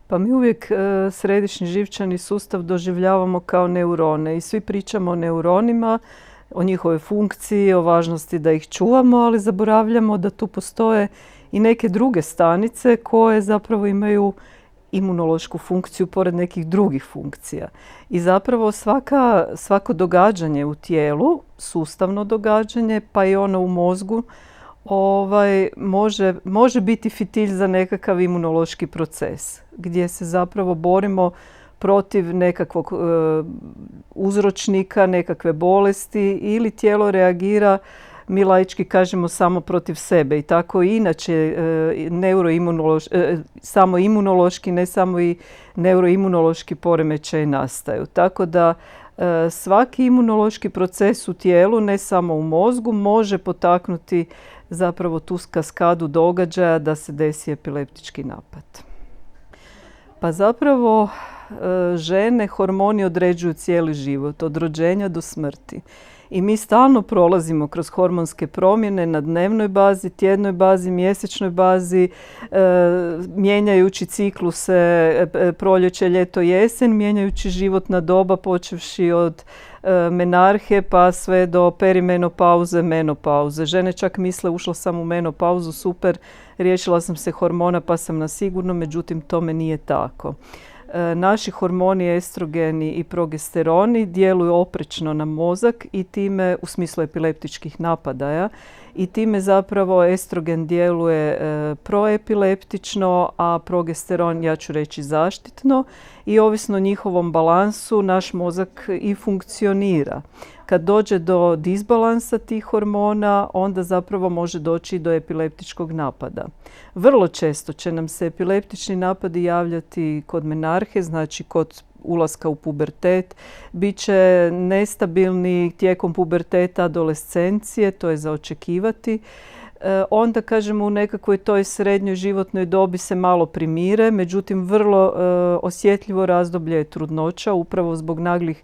Pa mi uvijek središnji živčani sustav doživljavamo kao neurone i svi pričamo o neuronima, o njihovoj funkciji, o važnosti da ih čuvamo, ali zaboravljamo da tu postoje i neke druge stanice koje zapravo imaju imunološku funkciju pored nekih drugih funkcija. I zapravo svako događanje u tijelu, sustavno događanje, pa i ono u mozgu, može biti fitilj za nekakav imunološki proces gdje se zapravo borimo protiv nekakvog uzročnika, nekakve bolesti ili tijelo reagira, mi laički kažemo, samo protiv sebe. I tako i inače samo imunološki, ne samo i neuroimunološki poremećaji nastaju. Tako da svaki imunološki proces u tijelu, ne samo u mozgu, može potaknuti zapravo tu kaskadu događaja da se desi epileptički napad. Pa zapravo žene hormoni određuju cijeli život, od rođenja do smrti. I mi stalno prolazimo kroz hormonske promjene na dnevnoj bazi, tjednoj bazi, mjesečnoj bazi, mijenjajući cikluse proljeće, ljeto, jesen, mijenjajući životna doba počevši od menarhe pa sve do perimenopauze, menopauze. Žene čak misle ušla sam u menopauzu, super, riješila sam se hormona pa sam na sigurno, međutim tome nije tako. Naši hormoni, estrogeni i progesteroni, djeluju oprečno na mozak i time, u smislu epileptičkih napadaja, i time zapravo estrogen djeluje proepileptično, a progesteron, ja ću reći, zaštitno, i ovisno o njihovom balansu naš mozak i funkcionira. Kad dođe do disbalansa tih hormona, onda zapravo može doći do epileptičkog napada. Vrlo često će nam se epileptični napadi javljati kod menarhe, znači kod ulaska u pubertet. Biće nestabilni tijekom puberteta, adolescencije, to je za očekivati. Onda, kažemo, u nekakvoj toj srednjoj životnoj dobi se malo primire, međutim vrlo osjetljivo razdoblje je trudnoća, upravo zbog naglih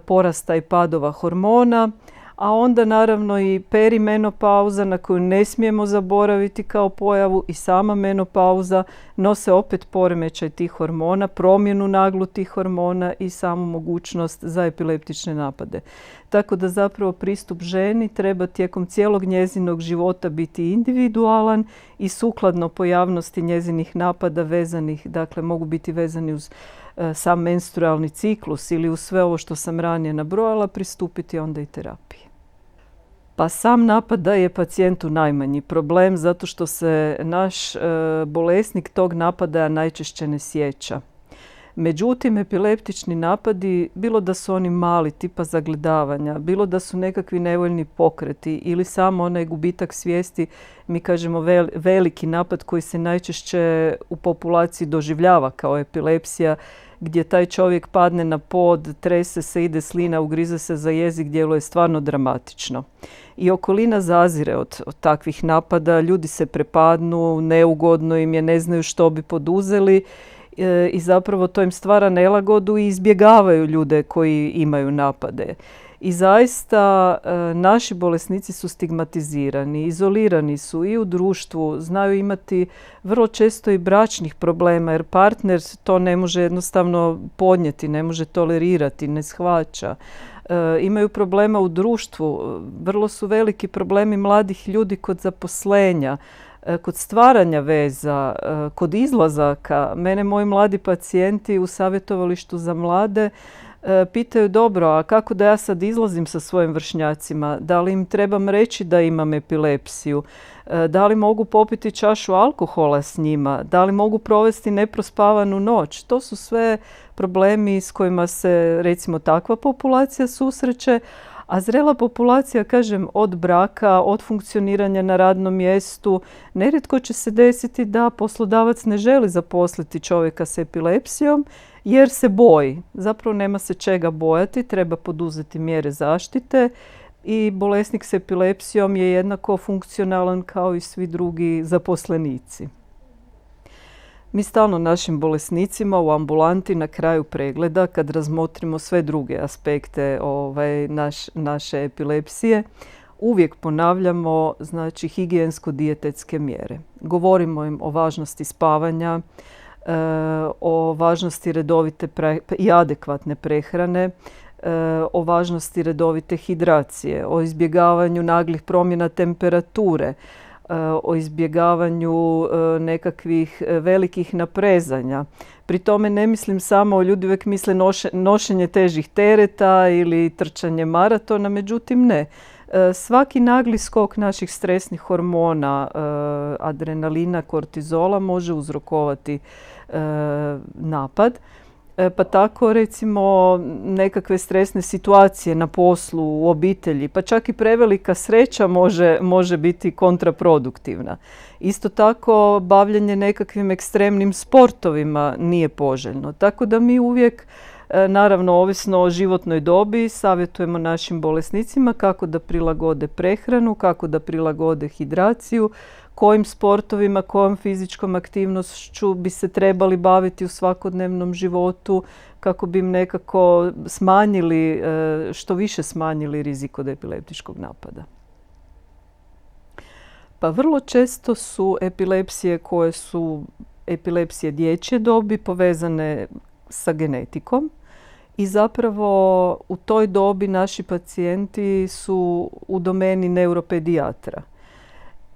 porasta i padova hormona, a onda naravno i perimenopauza na koju ne smijemo zaboraviti kao pojavu, i sama menopauza nose opet poremećaj tih hormona, promjenu naglu tih hormona i samu mogućnost za epileptične napade. Tako da zapravo pristup ženi treba tijekom cijelog njezinog života biti individualan i sukladno pojavnosti njezinih napada vezanih, dakle mogu biti vezani uz sam menstrualni ciklus ili uz sve ovo što sam ranije nabrojala, pristupiti onda i terapiji. Pa sam napada je pacijentu najmanji problem zato što se naš bolesnik tog napada najčešće ne sjeća. Međutim, epileptični napadi, bilo da su oni mali, tipa zagledavanja, bilo da su nekakvi nevoljni pokreti ili samo onaj gubitak svijesti, mi kažemo veliki napad koji se najčešće u populaciji doživljava kao epilepsija, gdje taj čovjek padne na pod, trese se, ide slina, ugrize se za jezik, djeluje stvarno dramatično. I okolina zazire od takvih napada, ljudi se prepadnu, neugodno im je, ne znaju što bi poduzeli i zapravo to im stvara nelagodu i izbjegavaju ljude koji imaju napade. I zaista naši bolesnici su stigmatizirani, izolirani su i u društvu, znaju imati vrlo često i bračnih problema jer partner to ne može jednostavno podnijeti, ne može tolerirati, ne shvaća. Imaju problema u društvu, vrlo su veliki problemi mladih ljudi kod zaposlenja, kod stvaranja veza, kod izlazaka. Mene moji mladi pacijenti u savjetovalištu za mlade pitaju, dobro, a kako da ja sad izlazim sa svojim vršnjacima? Da li im trebam reći da imam epilepsiju? Da li mogu popiti čašu alkohola s njima? Da li mogu provesti neprospavanu noć? To su sve problemi s kojima se, recimo, takva populacija susreće. A zrela populacija, kažem, od braka, od funkcioniranja na radnom mjestu, nerijetko će se desiti da poslodavac ne želi zaposliti čovjeka s epilepsijom jer se boji. Zapravo nema se čega bojati, treba poduzeti mjere zaštite i bolesnik s epilepsijom je jednako funkcionalan kao i svi drugi zaposlenici. Mi stalno našim bolesnicima u ambulanti na kraju pregleda, kad razmotrimo sve druge aspekte naše epilepsije, uvijek ponavljamo, znači, higijensko-dijetetske mjere. Govorimo im o važnosti spavanja, o važnosti redovite i adekvatne prehrane, o važnosti redovite hidracije, o izbjegavanju naglih promjena temperature, o izbjegavanju nekakvih velikih naprezanja. Pri tome ne mislim samo, ljudi uvijek misle nošenje težih tereta ili trčanje maratona, međutim ne. Svaki nagli skok naših stresnih hormona, adrenalina, kortizola može uzrokovati napad. Pa tako recimo nekakve stresne situacije na poslu, u obitelji, pa čak i prevelika sreća može biti kontraproduktivna. Isto tako bavljenje nekakvim ekstremnim sportovima nije poželjno. Tako da mi uvijek, naravno ovisno o životnoj dobi, savjetujemo našim bolesnicima kako da prilagode prehranu, kako da prilagode hidraciju, kojim sportovima, kojom fizičkom aktivnošću bi se trebali baviti u svakodnevnom životu kako bi im nekako smanjili, što više smanjili rizik od epileptičkog napada. Pa vrlo često su epilepsije koje su epilepsije dječje dobi povezane sa genetikom i zapravo u toj dobi naši pacijenti su u domeni neuropedijatra.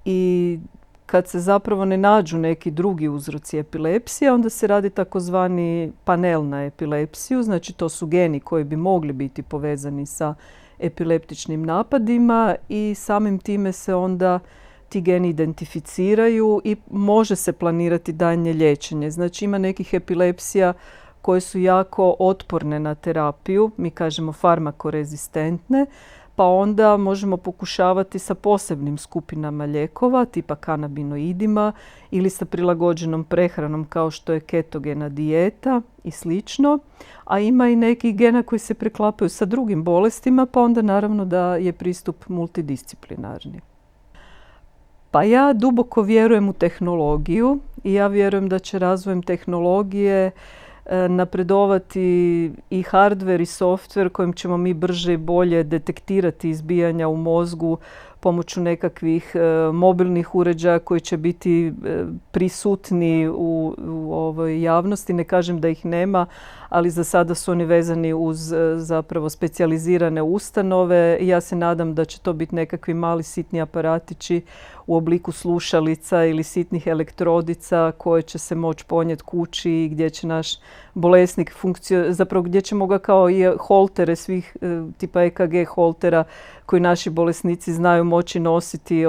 I kad se zapravo ne nađu neki drugi uzroci epilepsije, onda se radi takozvani panel na epilepsiju. Znači to su geni koji bi mogli biti povezani sa epileptičnim napadima i samim time se onda ti geni identificiraju i može se planirati daljnje liječenje. Znači ima nekih epilepsija koje su jako otporne na terapiju, mi kažemo farmakorezistentne, pa onda možemo pokušavati sa posebnim skupinama lijekova, tipa kanabinoidima ili sa prilagođenom prehranom kao što je ketogena dijeta i slično. A ima i nekih gena koji se preklapaju sa drugim bolestima, pa onda naravno da je pristup multidisciplinarni. Pa ja duboko vjerujem u tehnologiju i ja vjerujem da će razvojem tehnologije napredovati i hardware i software kojim ćemo mi brže i bolje detektirati izbijanja u mozgu pomoću nekakvih mobilnih uređaja koji će biti prisutni u ovoj javnosti. Ne kažem da ih nema, ali za sada su oni vezani uz zapravo specijalizirane ustanove. Ja se nadam da će to biti nekakvi mali sitni aparatići u obliku slušalica ili sitnih elektrodica koje će se moći ponijeti kući i gdje će naš bolesnik zapravo gdje ćemo ga kao i holtere svih tipa EKG holtera koji naši bolesnici znaju moći nositi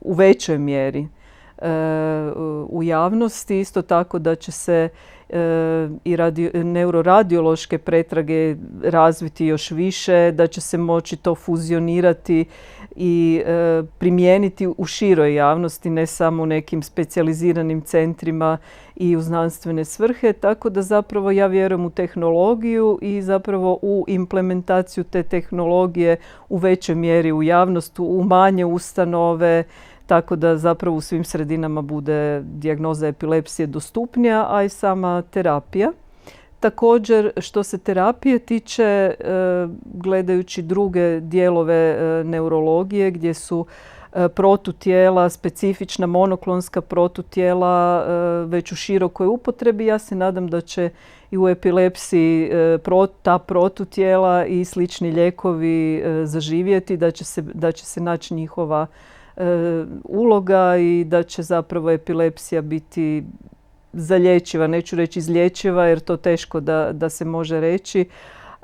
u većoj mjeri u javnosti. Isto tako da će se i neuroradiološke pretrage razviti još više, da će se moći to fuzionirati i primijeniti u široj javnosti, ne samo u nekim specijaliziranim centrima i u znanstvene svrhe. Tako da zapravo ja vjerujem u tehnologiju i zapravo u implementaciju te tehnologije u većoj mjeri u javnost, u manje ustanove, tako da zapravo u svim sredinama bude dijagnoza epilepsije dostupnija, a i sama terapija. Također, što se terapije tiče, gledajući druge dijelove neurologije gdje su protutijela, specifična monoklonska protutijela već u širokoj upotrebi, ja se nadam da će i u epilepsiji ta protutijela i slični lijekovi zaživjeti, da će se naći njihova uloga i da će zapravo epilepsija biti zalječiva, neću reći izlječiva jer to teško da se može reći,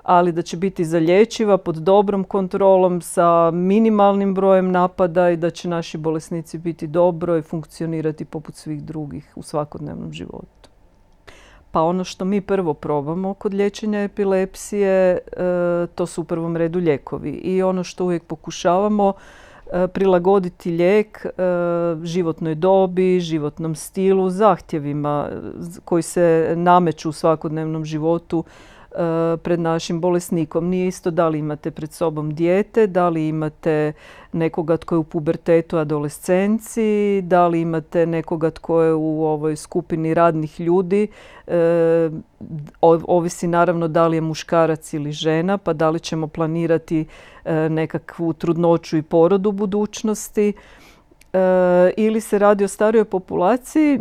ali da će biti zalječiva pod dobrom kontrolom sa minimalnim brojem napada i da će naši bolesnici biti dobro i funkcionirati poput svih drugih u svakodnevnom životu. Pa ono što mi prvo probamo kod liječenja epilepsije, to su u prvom redu lijekovi. I ono što uvijek pokušavamo prilagoditi lijek životnoj dobi, životnom stilu, zahtjevima koji se nameću u svakodnevnom životu pred našim bolesnikom. Nije isto da li imate pred sobom dijete, da li imate nekoga tko je u pubertetu, adolescenciji, da li imate nekoga tko je u ovoj skupini radnih ljudi. Ovisi naravno da li je muškarac ili žena, pa da li ćemo planirati nekakvu trudnoću i porod u budućnosti. Ili se radi o starijoj populaciji.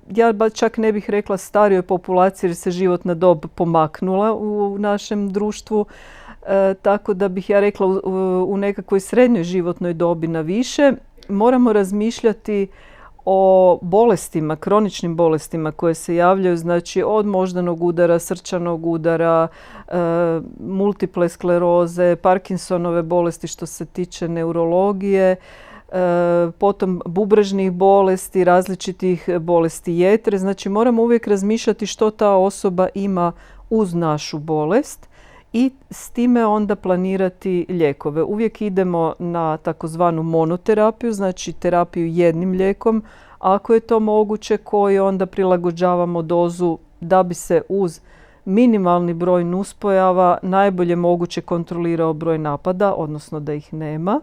ja čak ne bih rekla starijoj populaciji jer se životna dob pomaknula u našem društvu. Tako da bih ja rekla u nekakvoj srednjoj životnoj dobi na više. Moramo razmišljati o bolestima, kroničnim bolestima koje se javljaju, znači od moždanog udara, srčanog udara, multiple skleroze, Parkinsonove bolesti što se tiče neurologije, potom bubrežnih bolesti, različitih bolesti jetre. Znači moramo uvijek razmišljati što ta osoba ima uz našu bolest i s time onda planirati lijekove. Uvijek idemo na takozvanu monoterapiju, znači terapiju jednim lijekom, ako je to moguće, koji onda prilagođavamo dozu da bi se uz minimalni broj nuspojava najbolje moguće kontrolirao broj napada, odnosno da ih nema.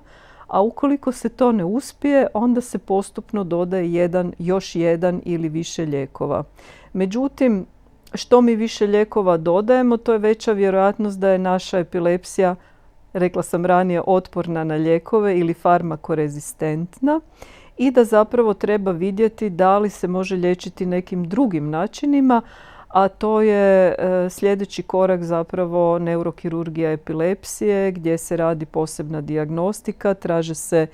A ukoliko se to ne uspije, onda se postupno dodaje još jedan ili više lijekova. Međutim, što mi više lijekova dodajemo, to je veća vjerojatnost da je naša epilepsija, rekla sam ranije, otporna na lijekove ili farmakorezistentna i da zapravo treba vidjeti da li se može liječiti nekim drugim načinima, a to je sljedeći korak zapravo neurokirurgija epilepsije gdje se radi posebna dijagnostika, traže se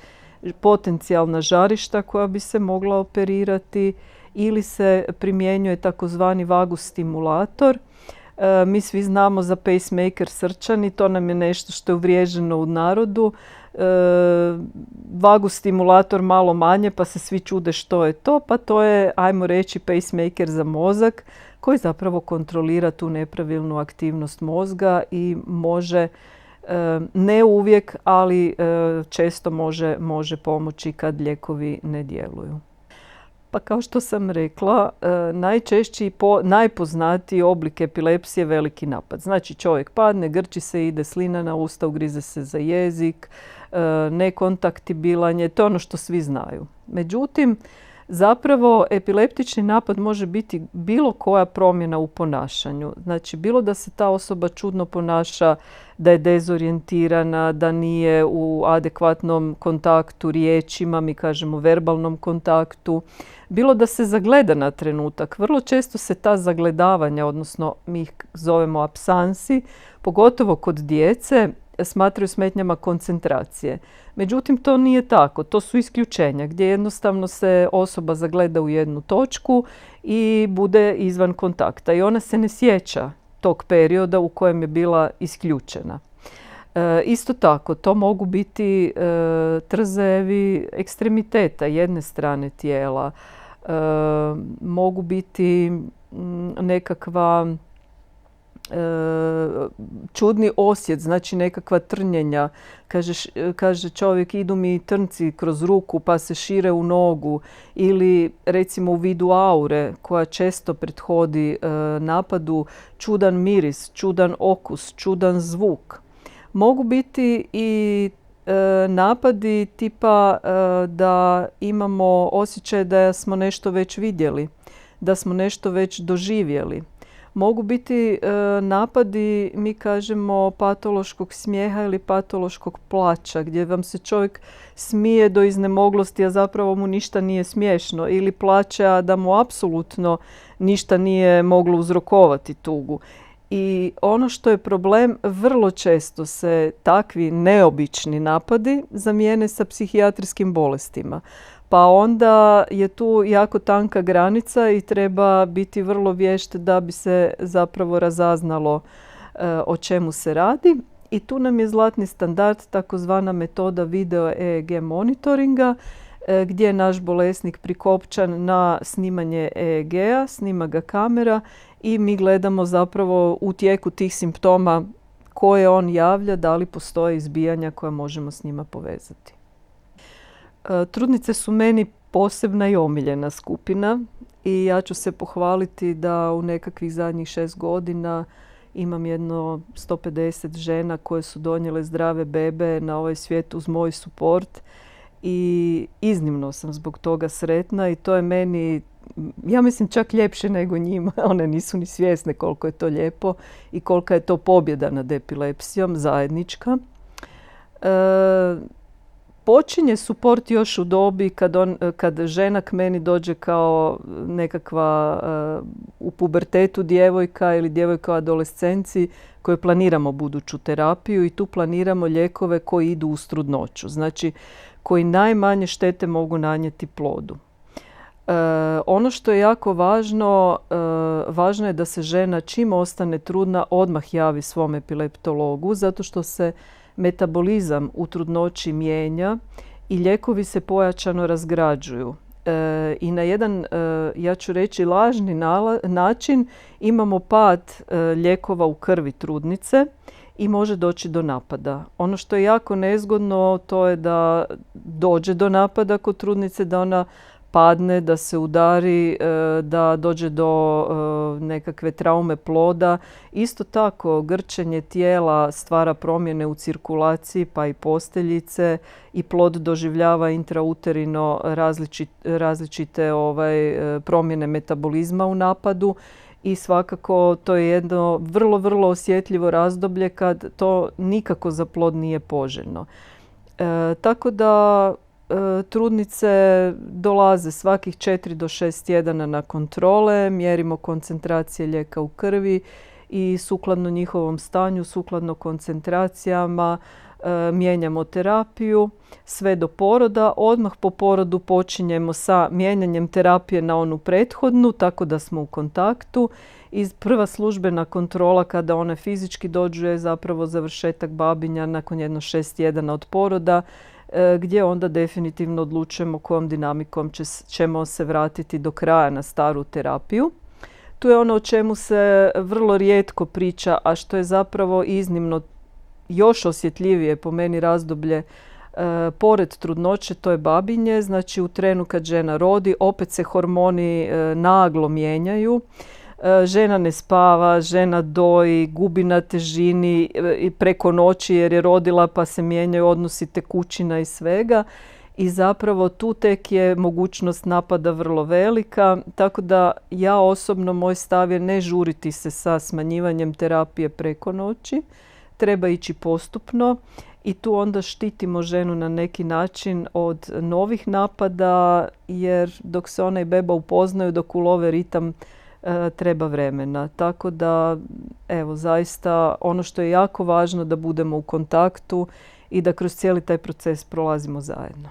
potencijalna žarišta koja bi se mogla operirati ili se primjenjuje takozvani vagus stimulator. Mi svi znamo za pacemaker srčani, to nam je nešto što je uvriježeno u narodu. Vagus stimulator malo manje pa se svi čude što je to, pa to je, ajmo reći, pacemaker za mozak koji zapravo kontrolira tu nepravilnu aktivnost mozga i može, ne uvijek, ali često može pomoći kad lijekovi ne djeluju. Pa kao što sam rekla, najčešći najpoznatiji oblik epilepsije je veliki napad. Znači čovjek padne, grči se, ide slina na usta, ugrize se za jezik, nekontaktibilan je, to je ono što svi znaju. Međutim, zapravo epileptični napad može biti bilo koja promjena u ponašanju. Znači bilo da se ta osoba čudno ponaša, da je dezorijentirana, da nije u adekvatnom kontaktu riječima, mi kažemo verbalnom kontaktu. Bilo da se zagleda na trenutak. Vrlo često se ta zagledavanja, odnosno mi ih zovemo apsansi, pogotovo kod djece, smatraju smetnjama koncentracije. Međutim, to nije tako. To su isključenja gdje jednostavno se osoba zagleda u jednu točku i bude izvan kontakta. I ona se ne sjeća tog perioda u kojem je bila isključena. Isto tako, to mogu biti trzajevi ekstremiteta jedne strane tijela. Mogu biti nekakva čudni osjet, znači nekakva trnjenja. Kaže čovjek, idu mi trnci kroz ruku pa se šire u nogu, ili recimo u vidu aure koja često prethodi napadu, čudan miris, čudan okus, čudan zvuk. Mogu biti i napadi tipa da imamo osjećaj da smo nešto već vidjeli, da smo nešto već doživjeli. Mogu biti napadi, mi kažemo, patološkog smijeha ili patološkog plača, gdje vam se čovjek smije do iznemoglosti, a zapravo mu ništa nije smiješno, ili plače, a da mu apsolutno ništa nije moglo uzrokovati tugu. I ono što je problem, vrlo često se takvi neobični napadi zamijene sa psihijatrijskim bolestima. Pa onda je tu jako tanka granica i treba biti vrlo vješt da bi se zapravo razaznalo o čemu se radi. I tu nam je zlatni standard, takozvana metoda video EEG monitoringa, gdje je naš bolesnik prikopčan na snimanje EEG-a, snima ga kamera i mi gledamo zapravo u tijeku tih simptoma koje on javlja, da li postoje izbijanja koja možemo s njima povezati. Trudnice su meni posebna i omiljena skupina i ja ću se pohvaliti da u nekakvih zadnjih 6 godina imam jedno 150 žena koje su donijele zdrave bebe na ovaj svijet uz moj suport i iznimno sam zbog toga sretna i to je meni, ja mislim, čak ljepše nego njima. One nisu ni svjesne koliko je to lijepo i kolika je to pobjeda nad epilepsijom, zajednička. Počinje suport još u dobi kad žena k meni dođe kao nekakva u pubertetu djevojka ili djevojka u adolescenciji koje planiramo buduću terapiju i tu planiramo lijekove koji idu uz trudnoću. Znači koji najmanje štete mogu nanijeti plodu. Ono što je jako važno, važno je da se žena čim ostane trudna odmah javi svom epileptologu zato što se metabolizam u trudnoći mijenja i lijekovi se pojačano razgrađuju. I na jedan, ja ću reći, lažni način imamo pad lijekova u krvi trudnice i može doći do napada. Ono što je jako nezgodno to je da dođe do napada kod trudnice, da ona padne, da se udari, da dođe do nekakve traume ploda. Isto tako, grčenje tijela stvara promjene u cirkulaciji, pa i posteljice i plod doživljava intrauterino različite promjene metabolizma u napadu. I svakako to je jedno vrlo, vrlo osjetljivo razdoblje kad to nikako za plod nije poželjno. Tako da trudnice dolaze svakih 4 do 6 tjedana na kontrole, mjerimo koncentracije lijeka u krvi i sukladno njihovom stanju, sukladno koncentracijama mijenjamo terapiju sve do poroda. Odmah po porodu počinjemo sa mijenjanjem terapije na onu prethodnu, tako da smo u kontaktu. I prva službena kontrola kada one fizički dođu je zapravo završetak babinja nakon jedno 6 tjedana od poroda, gdje onda definitivno odlučujemo kojom dinamikom ćemo se vratiti do kraja na staru terapiju. Tu je ono o čemu se vrlo rijetko priča, a što je zapravo iznimno još osjetljivije po meni razdoblje pored trudnoće, to je babinje. Znači u trenu kad žena rodi, opet se hormoni naglo mijenjaju. Žena ne spava, žena doji, gubi na težini preko noći jer je rodila pa se mijenjaju odnosi tekućina i svega. I zapravo tu tek je mogućnost napada vrlo velika. Tako da ja osobno, moj stav je ne žuriti se sa smanjivanjem terapije preko noći. Treba ići postupno i tu onda štitimo ženu na neki način od novih napada jer dok se ona i beba upoznaju, dok ulove ritam, treba vremena. Tako da, evo, zaista ono što je jako važno da budemo u kontaktu i da kroz cijeli taj proces prolazimo zajedno.